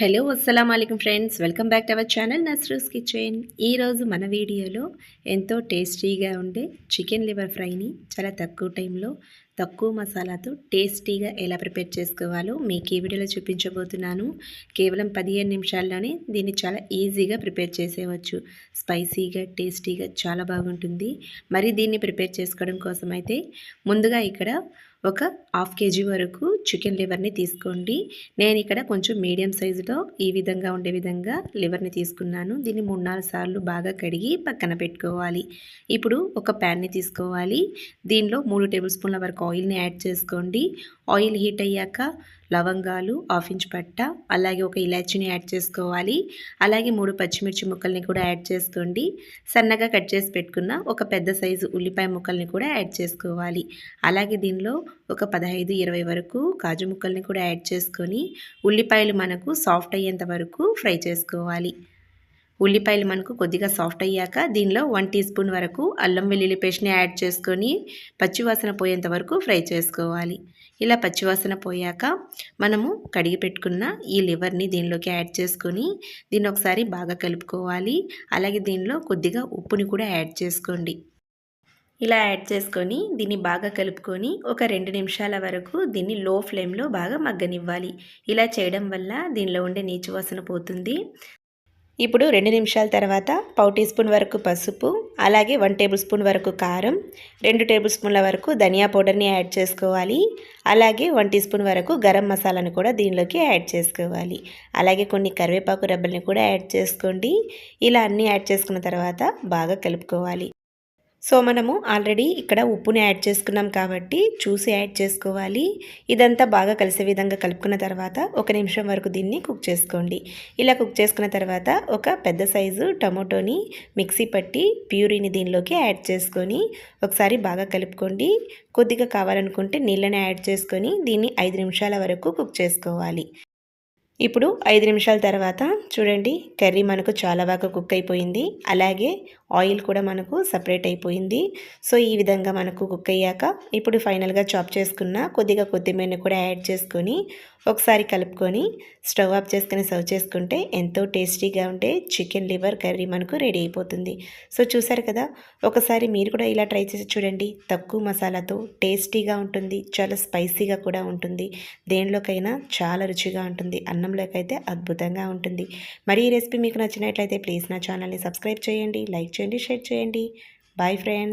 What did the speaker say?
Hello అస్సలాముఅలైకుం friends, welcome back to our channel Nasru's kitchen. ఈరోజు మన వీడియోలో ఎంతో టేస్టీగా ఉండే చికెన్ లివర్ ఫ్రైని చాలా తక్కువ టైంలో తక్కువ మసాలాతో టేస్టీగా ఎలా ప్రిపేర్ చేసుకోవాలో మీకు ఈ వీడియోలో చూపించబోతున్నాను. కేవలం 15 నిమిషాల్లోనే దీన్ని చాలా ఈజీగా ప్రిపేర్ చేసేయవచ్చు. స్పైసీగా టేస్టీగా చాలా బాగుంటుంది. మరి దీన్ని ప్రిపేర్ చేసుకోవడం కోసం అయితే ముందుగా ఇక్కడ ఒక హాఫ్ కేజీ వరకు చికెన్ లివర్ని తీసుకోండి. నేను ఇక్కడ కొంచెం మీడియం సైజులో ఈ విధంగా ఉండే విధంగా లివర్ని తీసుకున్నాను. దీన్ని 3-4 సార్లు బాగా కడిగి పక్కన పెట్టుకోవాలి. ఇప్పుడు ఒక ప్యాన్ని తీసుకోవాలి. దీనిలో 3 టేబుల్ స్పూన్ల వరకు ఆయిల్ని యాడ్ చేసుకోండి. ఆయిల్ హీట్ అయ్యాక లవంగాలు, 1/2 ఇంచ్ పట్ట, అలాగే ఒక ఇలాచీని యాడ్ చేసుకోవాలి. అలాగే 3 పచ్చిమిర్చి ముక్కల్ని కూడా యాడ్ చేసుకోండి. సన్నగా కట్ చేసి పెట్టుకున్న ఒక పెద్ద సైజు ఉల్లిపాయ ముక్కల్ని కూడా యాడ్ చేసుకోవాలి. అలాగే దీనిలో ఒక 15-20 వరకు కాజు ముక్కల్ని కూడా యాడ్ చేసుకొని ఉల్లిపాయలు మనకు సాఫ్ట్ అయ్యేంత వరకు ఫ్రై చేసుకోవాలి. ఉల్లిపాయలు మనకు కొద్దిగా సాఫ్ట్ అయ్యాక దీనిలో 1 టీ స్పూన్ వరకు అల్లం వెల్లుల్లి పేస్ట్ని యాడ్ చేసుకొని పచ్చివాసన పోయేంత వరకు ఫ్రై చేసుకోవాలి. ఇలా పచ్చివాసన పోయాక మనము కడిగి పెట్టుకున్న ఈ లివర్ని దీనిలోకి యాడ్ చేసుకొని దీన్ని ఒకసారి బాగా కలుపుకోవాలి. అలాగే దీనిలో కొద్దిగా ఉప్పుని కూడా యాడ్ చేసుకోండి. ఇలా యాడ్ చేసుకొని దీన్ని బాగా కలుపుకొని ఒక 2 నిమిషాల వరకు దీన్ని లో ఫ్లేమ్లో బాగా మగ్గనివ్వాలి. ఇలా చేయడం వల్ల దీనిలో ఉండే నీచు వాసన పోతుంది. ఇప్పుడు 2 నిమిషాల తర్వాత 1/4 టీ స్పూన్ వరకు పసుపు, అలాగే 1 టేబుల్ స్పూన్ వరకు కారం, 2 టేబుల్ స్పూన్ల వరకు ధనియా పౌడర్ని యాడ్ చేసుకోవాలి. అలాగే 1 టీ స్పూన్ వరకు గరం మసాలాను కూడా దీనిలోకి యాడ్ చేసుకోవాలి. అలాగే కొన్ని కరివేపాకు రెబ్బల్ని కూడా యాడ్ చేసుకోండి. ఇలా అన్నీ యాడ్ చేసుకున్న తర్వాత బాగా కలుపుకోవాలి. సో మనము ఆల్రెడీ ఇక్కడ ఉప్పుని యాడ్ చేసుకున్నాం కాబట్టి చూసి యాడ్ చేసుకోవాలి. ఇదంతా బాగా కలిసే విధంగా కలుపుకున్న తర్వాత 1 నిమిషం వరకు దీన్ని కుక్ చేసుకోండి. ఇలా కుక్ చేసుకున్న తర్వాత ఒక పెద్ద సైజు టమోటోని మిక్సీ పట్టి ప్యూరీని దీనిలోకి యాడ్ చేసుకొని ఒకసారి బాగా కలుపుకోండి. కొద్దిగా కావాలనుకుంటే నీళ్ళని యాడ్ చేసుకొని దీన్ని 5 నిమిషాల వరకు కుక్ చేసుకోవాలి. ఇప్పుడు 5 నిమిషాల తర్వాత చూడండి, కర్రీ మనకు చాలా బాగా కుక్ అయిపోయింది. అలాగే ఆయిల్ కూడా మనకు సపరేట్ అయిపోయింది. సో ఈ విధంగా మనకు కుక్ అయ్యాక ఇప్పుడు ఫైనల్గా చాప్ చేసుకున్న కొద్దిగా కొత్తిమీరని కూడా యాడ్ చేసుకొని ఒకసారి కలుపుకొని స్టవ్ ఆఫ్ చేసుకొని సర్వ్ చేసుకుంటే ఎంతో టేస్టీగా ఉండే చికెన్ లివర్ కర్రీ మనకు రెడీ అయిపోతుంది. సో చూసారు కదా, ఒకసారి మీరు కూడా ఇలా ట్రై చేసి చూడండి. తక్కువ మసాలాతో టేస్టీగా ఉంటుంది, చాలా స్పైసీగా కూడా ఉంటుంది. దేనిలోకైనా చాలా రుచిగా ఉంటుంది, అన్నంలోకి అయితే అద్భుతంగా ఉంటుంది. మరి ఈ రెసిపీ మీకు నచ్చినట్లయితే ప్లీజ్ నా ఛానల్ని సబ్స్క్రైబ్ చేయండి, లైక్ చేయండి, షేర్ చేయండి. Bye friends.